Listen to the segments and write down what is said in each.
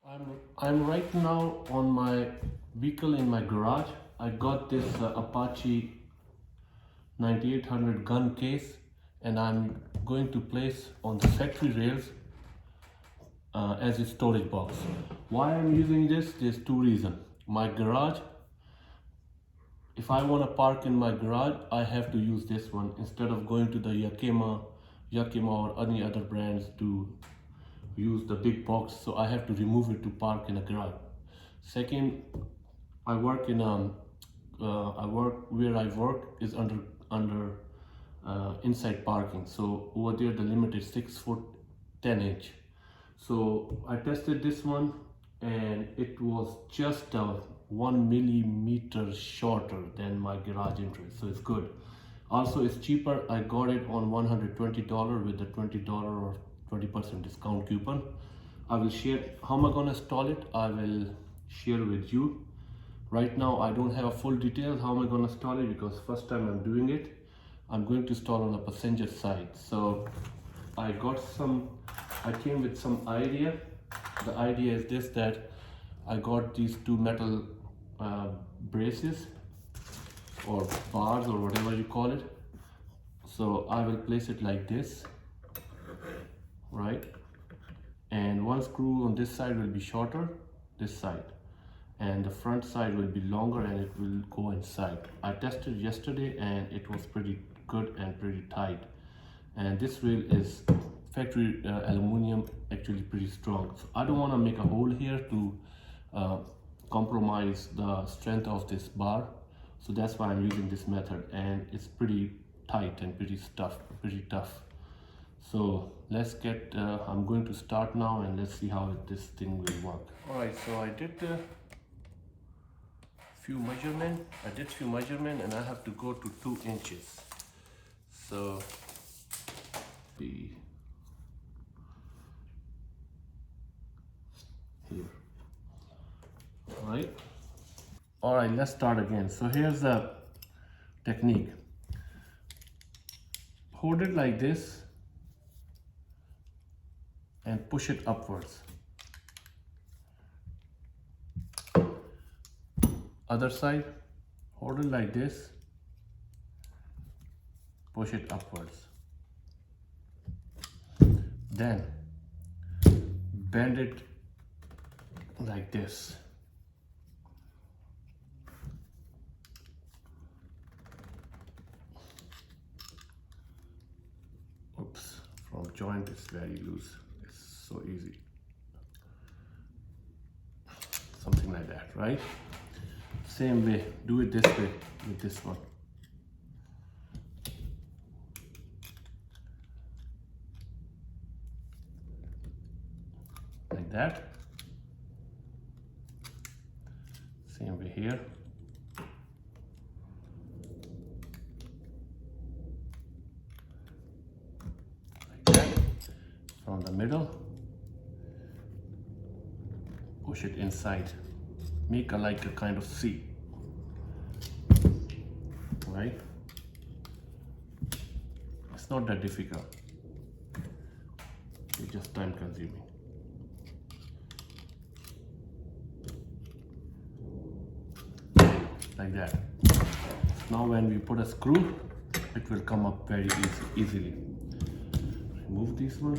I'm right now on my vehicle in my garage. I got this Apache 9800 gun case, and I'm going to place on the factory rails as a storage box. Why I'm using this? There's two reasons. My garage, if I want to park in my garage, I have to use this one instead of going to the Yakima or any other brands to use the big box. So I have to remove it to park in a garage. Second, I work in where I work is under inside parking. So over there the limit is 6 foot 10 inch. So I tested this one and it was just 1 millimeter shorter than my garage entrance. So it's good. Also it's cheaper. I got it on $120 with the $20 or 20% discount coupon. I will share how am I gonna install it. I will share with you. Right now I don't have full details how am I gonna install it because first time I'm doing it. I'm going to install on the passenger side. So I came with some idea. The idea is this, that I got these two metal braces or bars or whatever you call it. So I will place it like this, right? And one screw on this side will be shorter, this side, and the front side will be longer and it will go inside. I tested yesterday and it was pretty good and pretty tight. And this rail is factory aluminum, actually pretty strong. So I don't want to make a hole here to compromise the strength of this bar. So that's why I'm using this method, and it's pretty tight and pretty tough. So let's get, I'm going to start now and let's see how this thing will work. Alright, so I did few measurement and I have to go to 2 inches. So be here. All right, let's start again. So here's the technique. Hold it like this and push it upwards. Other side, hold it like this, push it upwards. Then bend it like this. Oops, from joint is very loose. It's so easy. Something like that, right? Same way, do it this way with this one. Like that. Same way here. Like that. From the middle, push it inside. Make like a kind of C, right? It's not that difficult. It's just time consuming. Like that. Now when we put a screw, it will come up very easily. Remove this one.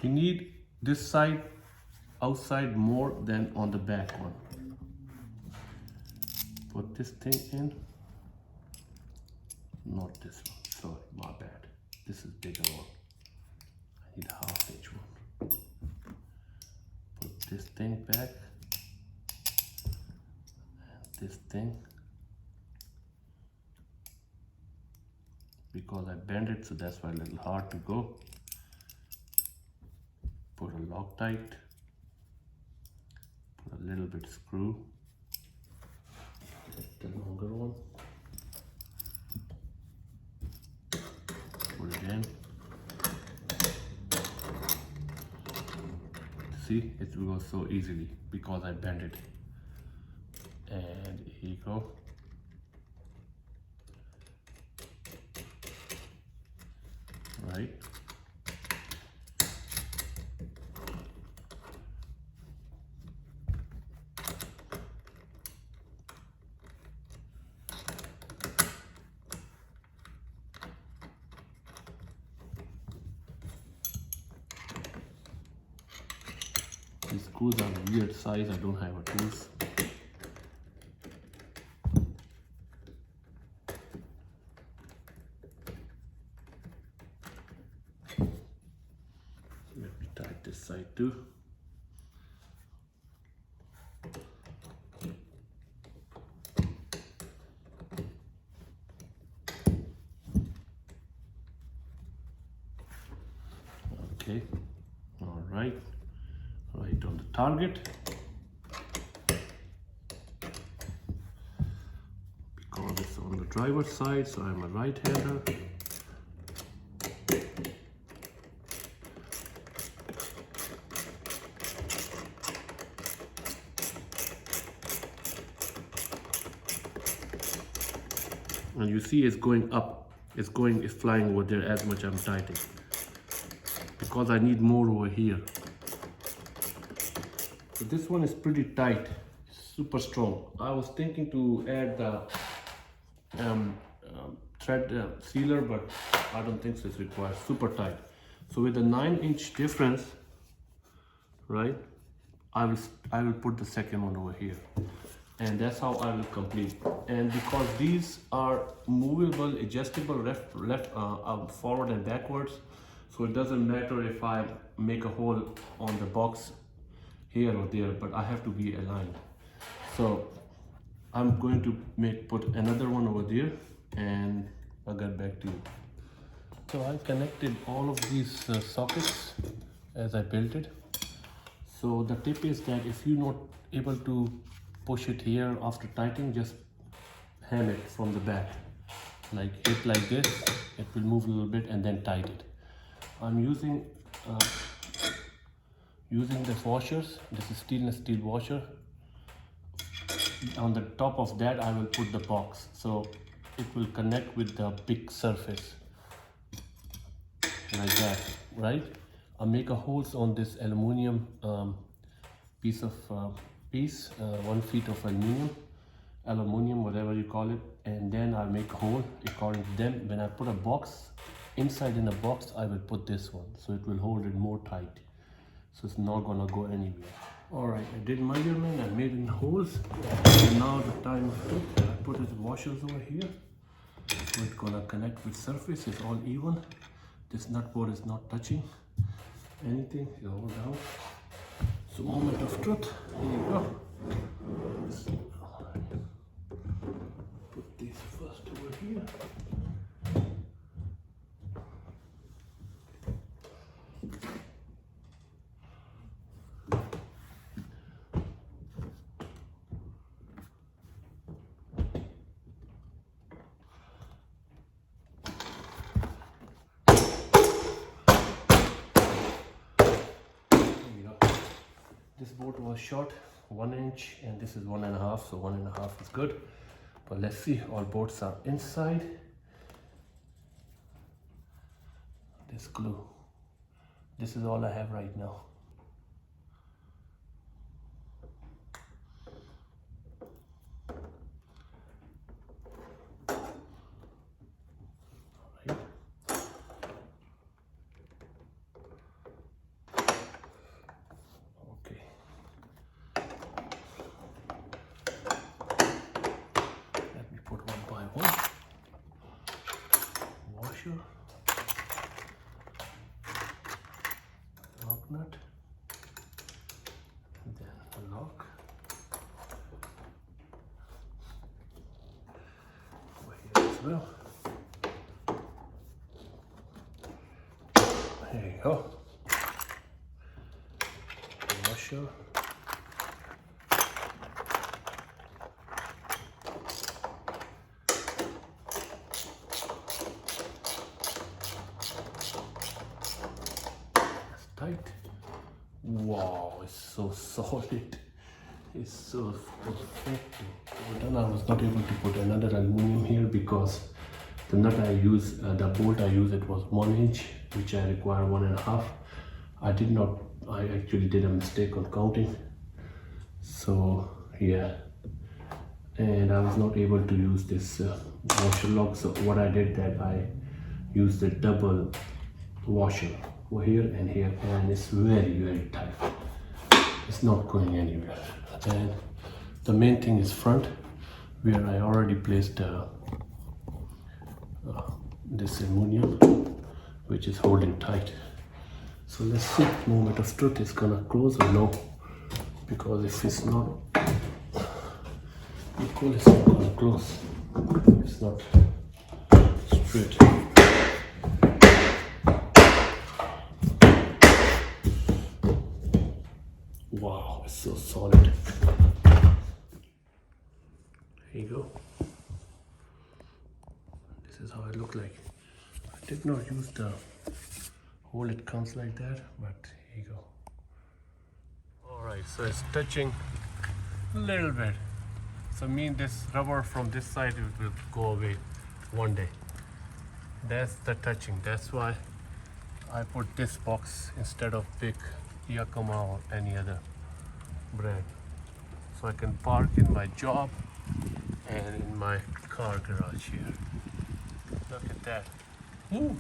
You need this side outside more than on the back one. Put this thing in. Not this one, sorry, my bad. This is bigger one. I need a 1/2 inch one. Put this thing back. And this thing. Because I bent it, so that's why a little hard to go. Put a Loctite, put a little bit screw, get the longer one, put it in. See, it will go so easily because I bent it. And here you go. right? These screws are weird size, I don't have a tools. Let me tighten this side too. Okay, all right. Right on the target. Because it's on the driver's side, so I'm a right-hander. And you see it's going up. It's flying over there as much I'm tightening. Because I need more over here. So this one is pretty tight, super strong. I was thinking to add the thread sealer, but I don't think so. It's required. Super tight. So with a 9-inch difference, right? I will put the second one over here, and that's how I will complete. And because these are movable, adjustable, left, forward and backwards, so it doesn't matter if I make a hole on the box here or there, but I have to be aligned. So I'm going to put another one over there, and I'll get back to you. So I connected all of these sockets as I built it. So the tip is that if you're not able to push it here after tightening, just ham it from the back, like hit like this. It will move a little bit and then tighten it. I'm using the washers. This is stainless steel washer. On the top of that I will put the box, so it will connect with the big surface like that, right? I'll make a holes on this aluminum piece, 1 feet of aluminum, whatever you call it, and then I'll make a hole according to them. When I put a box inside in a box, I will put this one, so it will hold it more tight, so it's not gonna go anywhere. All right, I did measurement, I made in holes, and now the time I put the washers over here, so it's gonna connect with surface. It's all even. This nut board is not touching anything, it's all down. So moment of truth, here you go. Put these first over here. This bolt was short, 1 inch, and this is 1.5, so 1.5 is good. But let's see, all bolts are inside. This glue. This is all I have right now. Lock nut, and then the lock over here as well. There you go. The washer. Tight. Wow, it's so solid. It's so perfect. Well done. I was not able to put another aluminum here because The nut I use, the bolt I use, it was 1 inch, which I require 1.5. I actually did a mistake on counting. So yeah, and I was not able to use this washer lock. So what I did that I used the double washer over here and here, and it's very tight. It's not going anywhere. And the main thing is front, where I already placed this aluminum, which is holding tight. So let's see, moment of truth is gonna close or no, because if it's not equal, it's not gonna close. It's not straight. Wow, it's so solid. Here you go. This is how it looked like. I did not use the hole, it comes like that, but here you go. Alright, so it's touching a little bit. So this rubber from this side, it will go away one day. That's the touching. That's why I put this box instead of big Tocoma or any other brand. So I can park in my job and in my car garage here. Look at that. Ooh.